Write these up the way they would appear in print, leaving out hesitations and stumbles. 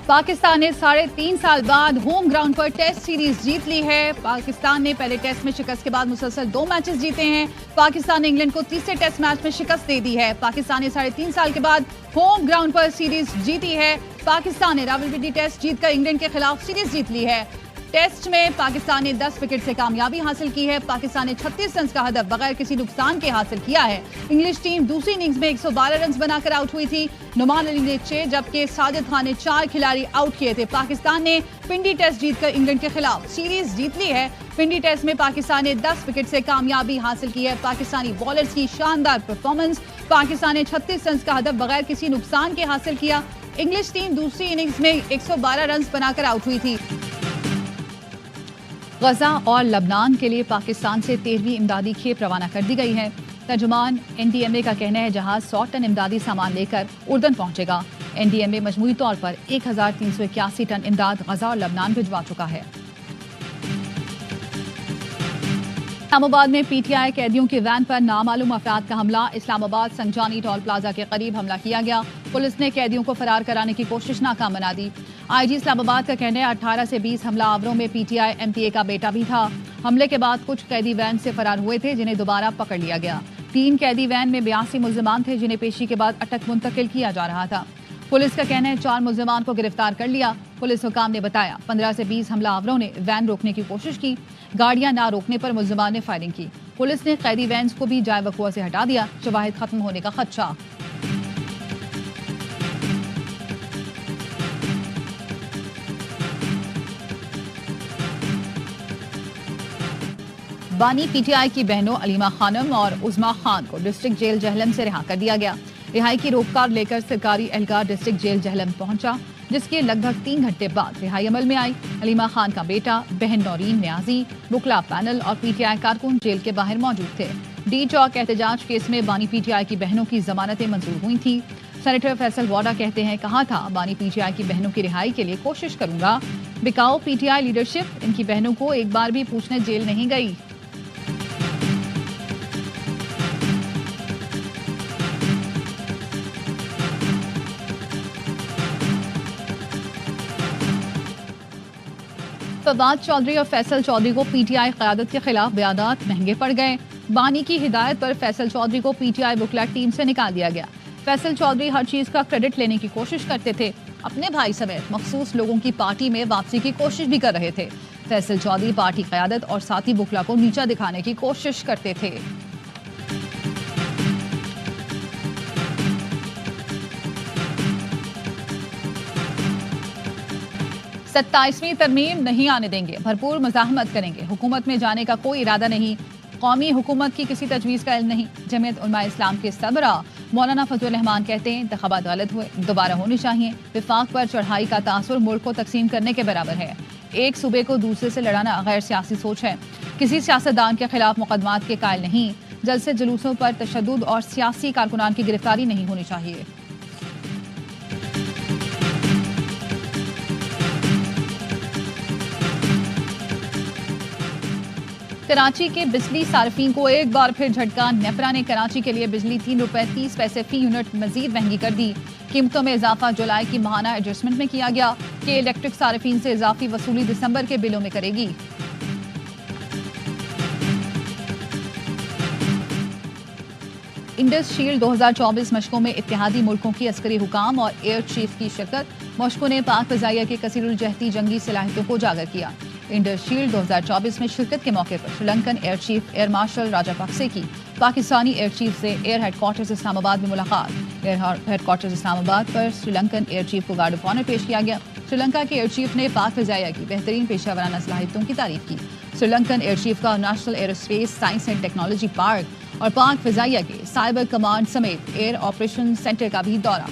पाकिस्तान ने 3.5 साल बाद होम ग्राउंड पर टेस्ट सीरीज जीत ली है। पाकिस्तान ने पहले टेस्ट में शिकस्त के बाद मुसलसल 2 मैचेस जीते हैं। पाकिस्तान ने इंग्लैंड को तीसरे टेस्ट मैच में शिकस्त दे दी है। पाकिस्तान ने 3.5 साल के बाद होम ग्राउंड पर सीरीज जीती है। पाकिस्तान ने रावलपिंडी टेस्ट जीतकर इंग्लैंड के खिलाफ सीरीज जीत ली है। टेस्ट में पाकिस्तान ने 10 विकेट से कामयाबी हासिल की है। पाकिस्तान ने 36 रन का हदफ बगैर किसी नुकसान के हासिल किया है। इंग्लिश टीम दूसरी इनिंग्स में 112 रन बनाकर आउट हुई थी। नुमान अली ने 6 जबकि साजिद खान ने 4 खिलाड़ी आउट किए थे। पाकिस्तान ने पिंडी टेस्ट जीतकर इंग्लैंड के खिलाफ सीरीज जीत ली है। पिंडी टेस्ट में पाकिस्तान ने 10 विकेट से कामयाबी हासिल की है। पाकिस्तानी बॉलर्स की शानदार परफॉर्मेंस। पाकिस्तान ने 36 रन का हदफ बगैर किसी नुकसान के हासिल किया। इंग्लिश टीम दूसरी इनिंग्स में 112 रन बनाकर आउट हुई थी। गजा और लबनान के लिए पाकिस्तान से 13वीं इमदादी खेप रवाना कर दी गई है। तर्जुमान एनडीएमए का कहना है जहाज 100 टन इमदादी सामान लेकर उर्दन पहुंचेगा। एनडीएमए मजमूई तौर पर 1381 टन इमदाद गजा और लबनान भिजवा चुका है। इस्लामाबाद में पीटीआई कैदियों की वैन पर नामालूम अफराद का हमला। इस्लामाबाद संजानी टोल प्लाजा के करीब हमला किया गया। पुलिस ने कैदियों को फरार कराने की कोशिश नाकाम बना दी। आईजी इस्लामाबाद का कहना है 18 से 20 हमलावरों में पीटीआई एमपीए का बेटा भी था। हमले के बाद कुछ कैदी वैन से फरार हुए थे जिन्हें दोबारा पकड़ लिया गया। 3 कैदी वैन में 82 मुल्जिमान थे जिन्हें पेशी के बाद अटक मुंतकिल किया जा रहा था। पुलिस का कहना है 4 मुल्जिमान को गिरफ्तार कर लिया। पुलिस हुकाम ने बताया 15 से 20 हमलावरों ने वैन रोकने की कोशिश की। गाड़ियां ना रोकने पर मुल्जिमान ने फायरिंग की। पुलिस ने कैदी वैन को भी जाए वकुआ से हटा दिया। शवाहिद खत्म होने का खदशा। बानी पीटीआई की बहनों अलीमा खानम और उज़मा खान को डिस्ट्रिक्ट जेल जहलम से रिहा कर दिया गया। रिहाई की रोककार लेकर सरकारी एहलकार डिस्ट्रिक्ट जेल जहलम पहुंचा, जिसके लगभग 3 घंटे बाद रिहाई अमल में आई। अलीमा खान का बेटा, बहन नौरीन न्याजी, बुकला पैनल और पीटीआई कारकुन जेल के बाहर मौजूद थे। डी चौक एहतजाज केस में बानी पीटीआई की बहनों की जमानतें मंजूर हुई थी। सेनेटर फैसल वाडा कहते हैं कहा था बानी पीटीआई की बहनों की रिहाई के लिए कोशिश करूंगा। बिकाऊ पीटीआई लीडरशिप इनकी बहनों को एक बार भी पूछने जेल नहीं गई। फवाद चौधरी और फैसल चौधरी को पीटीआई क़यादत के खिलाफ बयानात महंगे पड़ गए। बानी की हिदायत पर फैसल चौधरी को पीटीआई बुकला टीम से निकाल दिया गया। फैसल चौधरी हर चीज का क्रेडिट लेने की कोशिश करते थे। अपने भाई समेत मखसूस लोगों की पार्टी में वापसी की कोशिश भी कर रहे थे। फैसल चौधरी पार्टी क़यादत और साथी बुकला को नीचा दिखाने की कोशिश करते थे। सत्ताईसवीं तरमीम नहीं आने देंगे, भरपूर मज़ाहमत करेंगे। हुकूमत में जाने का कोई इरादा नहीं। कौमी हुकूमत की किसी तजवीज़ का इल्म नहीं। जमीयत उलमा इस्लाम के सरबरा मौलाना फजल रहमान कहते हैं इंतखाबात गलत हुए, दोबारा होने चाहिए। विफाक पर चढ़ाई का तासुर मुल्क को तकसीम करने के बराबर है। एक सूबे को दूसरे से लड़ाना गैर सियासी सोच है। किसी सियासतदान के खिलाफ मुकदमात के कायल नहीं। जलसे जुलूसों पर तशद्दुद और सियासी कारकुनान की गिरफ्तारी नहीं होनी चाहिए। कराची के बिजली सार्फिन को एक बार फिर झटका। नेपरा ने कराची के लिए बिजली 3 रुपए 30 पैसे फी यूनिट मजीद महंगी कर दी। कीमतों में इजाफा जुलाई की माहाना एडजस्टमेंट में किया गया कि इलेक्ट्रिक सार्फिन से इजाफी वसूली दिसंबर के बिलों में करेगी। इंडस शील्ड 2024 मशकों में इत्तेहादी मुल्कों की अस्करी हुकाम और एयर चीफ की शिरकत। मशकों ने पाक फ़ज़ाइया की कसीरुल-जहती जंगी सलाहियतों को उजागर किया। इंडस शील्ड 2024 में शिरकत के मौके पर Sri Lankan air chief air marshal Rajapaksa की पाकिस्तानी एयर चीफ से एयर हेडक्वार्टर्स इस्लामाबाद में मुलाकात। एयर हेडक्वार्टर्स इस्लामाबाद पर श्रीलंकन एयर चीफ को गार्ड ऑफ ऑनर पेश किया गया। श्रीलंका के एयर चीफ ने पाक फ़ज़ाइया की बेहतरीन पेशा वराना सलाहियतों की तारीफ की। श्रीलंकन एयर चीफ का national aerospace science and technology park और पाक फ़ज़ाइया के साइबर कमांड समेत एयर ऑपरेशन सेंटर का भी दौरा।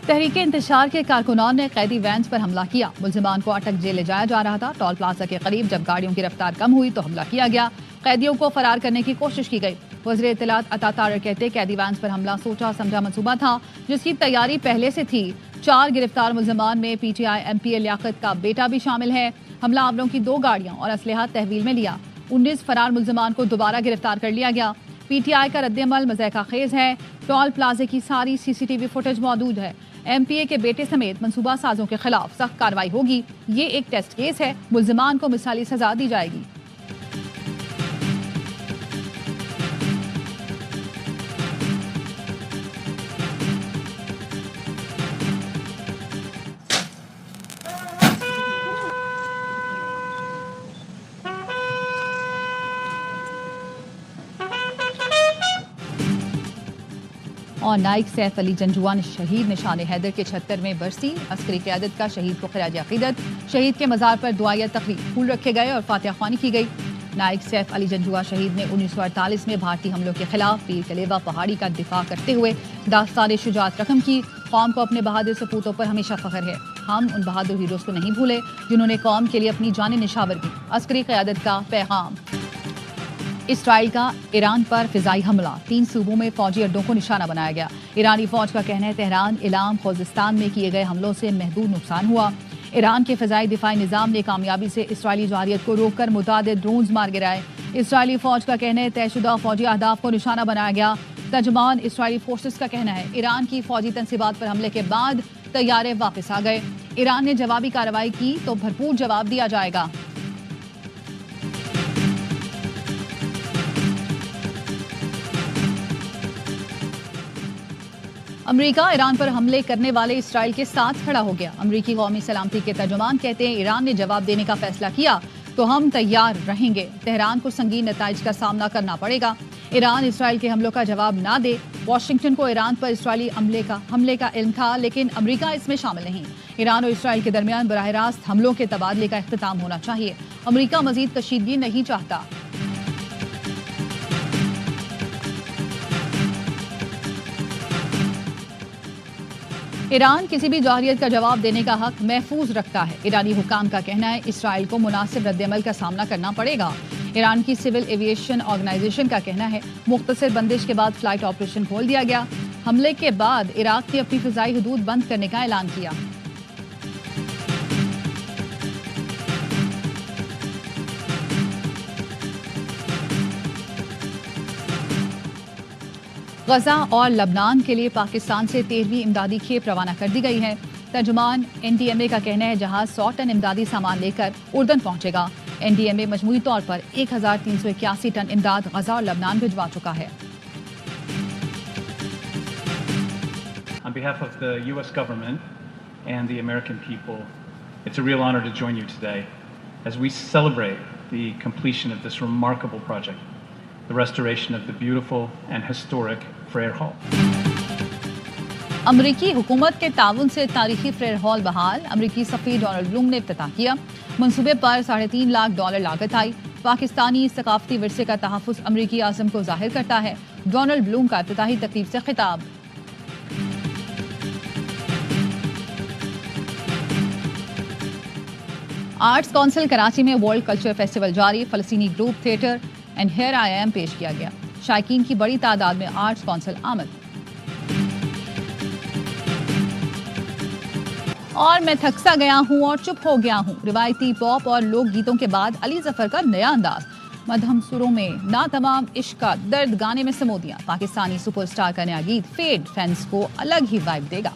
तहरीक इंतशार के कारकुनान ने कैदी वैन्स पर हमला किया। मुल्जिमान को अटक जेल ले जाया जा रहा था। टोल प्लाजा के करीब जब गाड़ियों की रफ्तार कम हुई तो हमला किया गया। कैदियों को फरार करने की कोशिश की गई। वज़ीर इत्तलात अता तारर कहते कैदी वैन्स पर हमला सोचा समझा मंसूबा था जिसकी तैयारी पहले से थी। 4 गिरफ्तार मुल्जिमान में पीटीआई एमपीए लियाकत का बेटा भी शामिल है। हमलावरों की 2 गाड़ियां और असलहा तहवील में लिया। 19 फरार मुल्जिमान को दोबारा गिरफ्तार कर लिया गया। पीटीआई का रद्देअमल मज़ाक़ा खेज है। टोल प्लाजे की सारी सीसीटीवी फुटेज मौजूद है। एमपीए के बेटे समेत मंसूबा साजों के खिलाफ सख्त कार्रवाई होगी। ये एक टेस्ट केस है, मुल्जिमान को मिसाली सजा दी जाएगी। और नाइक सैफ अली जंजुआ शहीद निशान हैदर के 76वें बरसी अस्करी क़यादत का शहीद को खिराज अक़ीदत। शहीद के मज़ार पर दुआया तकरीब फूल रखे गए और फातिहा ख्वानी की गई। नाइक सैफ अली जंजुआ शहीद ने 1948 में भारतीय हमलों के खिलाफ पीर कलेवा पहाड़ी का दिफा करते हुए दास्तान शुजाअत रकम की। कौम को अपने बहादुर सपूतों पर हमेशा फ़ख्र है। हम उन बहादुर हीरोज़ को नहीं भूले जिन्होंने कौम के लिए अपनी जानें निछावर की। अस्करी क़यादत का पैगाम। इसराइल का ईरान पर फिजाई हमला, 3 सूबों में फौजी अड्डों को निशाना बनाया गया। ईरानी फौज का कहना है तेहरान, इलाम, खोजिस्तान में किए गए हमलों से महदूद नुकसान हुआ। ईरान के फिजाई दिफाई निज़ाम ने कामयाबी से इसराइली जारियत को रोककर मुतादिद ड्रोन्स मार गिराए। इसराइली फौज का कहना है तयशुदा फौजी अहदाफ को निशाना बनाया गया। तर्जुमान इसराइली फोर्सेस का कहना है ईरान की फौजी तंसीबात पर हमले के बाद तैयारे वापस आ गए। ईरान ने जवाबी कार्रवाई की तो भरपूर जवाब दिया जाएगा। अमेरिका ईरान पर हमले करने वाले इसराइल के साथ खड़ा हो गया। अमेरिकी कौमी सलामती के तर्जुमान कहते हैं ईरान ने जवाब देने का फैसला किया तो हम तैयार रहेंगे। तेहरान को संगीन नताइज का सामना करना पड़ेगा। ईरान इसराइल के हमलों का जवाब ना दे। वाशिंगटन को ईरान पर इसराइली हमले का इल्म था, लेकिन अमेरिका इसमें शामिल नहीं। ईरान और इसराइल के दरमियान बराह रास्त हमलों के तबादले का इख्तिताम होना चाहिए। अमेरिका मजीद कशीदगी नहीं चाहता। ईरान किसी भी जाहिरियत का जवाब देने का हक महफूज रखता है। ईरानी हुकाम का कहना है इसराइल को मुनासिब रद्देअमल का सामना करना पड़ेगा। ईरान की सिविल एविएशन ऑर्गेनाइजेशन का कहना है मुख्तसर बंदिश के बाद फ्लाइट ऑपरेशन खोल दिया गया। हमले के बाद इराक ने अपनी फिजाई हदूद बंद करने का ऐलान किया। गजा और लबनान के लिए पाकिस्तान से 13वीं इमदादी खेप रवाना कर दी गई है। तर्जुमान एनडीएमए का कहना है जहाज 100 टन इमदादी सामान लेकर उर्दन पहुंचेगा। एनडीएमए मजमूई तौर पर 1381 टन इमदाद गजा और लबनान भिजवा चुका है। On behalf of the U.S. government and the American people, it's a real honor to join you today as we celebrate the completion of this remarkable project, the restoration of the beautiful and historic Freer Hall. अमरीकी हुकूमत के ताउन से तारीखी Frere hall बहाल। अमरीकी सफीर Donald Bloom ने इफ्तिताह किया। मंसूबे पर $3.5 लाख लागत आई। पाकिस्तानी सकाफती विरसे का तहफ़्फ़ुज़ अमरीकी आज़म को जाहिर करता है। डोनाल्ड ब्लूम का इफ्तिताही तकरीब से खिताब। आर्ट्स काउंसिल कराची में वर्ल्ड कल्चर फेस्टिवल जारी। फ़लस्तीनी group theatre and here I am पेश किया गया। शायकीन की बड़ी तादाद में आर्ट्स काउंसिल आमद। और मैं थक सा गया हूँ और चुप हो गया हूँ। रिवायती पॉप और लोक गीतों के बाद अली जफर का नया अंदाज। मध्यम सुरों में ना तमाम इश्क का दर्द गाने में समो दिया। पाकिस्तानी सुपरस्टार का नया गीत फेड फैंस को अलग ही वाइब देगा।